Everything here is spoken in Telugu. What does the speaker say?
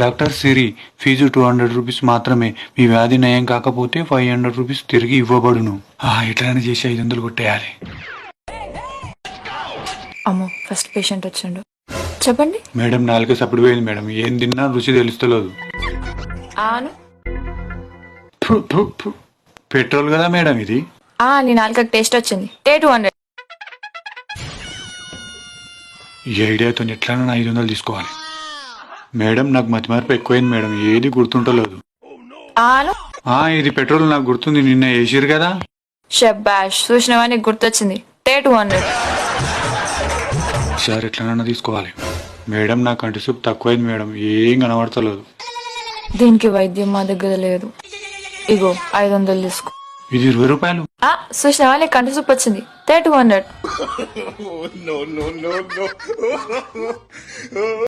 డాక్టర్ సిరి, ఫీజు 200 రూపీస్ మాత్రమే. మీ వ్యాధి నయం కాకపోతే 500 రూపీస్ తిరిగి ఇవ్వబడును. ఎట్లైనా చేసి 500 కొట్టేయాలి. అమ్మో, ఫస్ట్ పేషెంట్ వచ్చిండు. చెప్పండి మేడం, నాలుక సప్పుడు పోయింది మేడం. ఏం తిన్నా రుచి తెలుస్తలేదు. ఆను పెట్రోల్ కదా మేడం ఇది? నీ నాలుకకి టేస్ట్ వచ్చింది. 200. ఈ ఐడియాతో ఎట్లైనా 500 తీసుకోవాలి. మేడం, నాకు మతి మార్పు ఎక్కువైంది మేడం. ఏది గుర్తుంటలేదు. ఆను ఇది పెట్రోల్ నాకు గుర్తుంది. నిన్న వేసిరు కదా. షబ్బాష్, చూసినవా, నీకు గుర్తొచ్చింది. 200. సార్, ఎట్లనన్నా తీసుకోవాలి. మేడం, నా కంటి సూప్ తక్కువైంది మేడం. ఏం కనబడతలేదు. దీనికి వైద్యం మా దగ్గర లేదు. ఇగో 500 తీసుకో. ఇది 20 రూపాయలు. చూసినవా, నీకు కంటి సూప్ వచ్చింది. 200.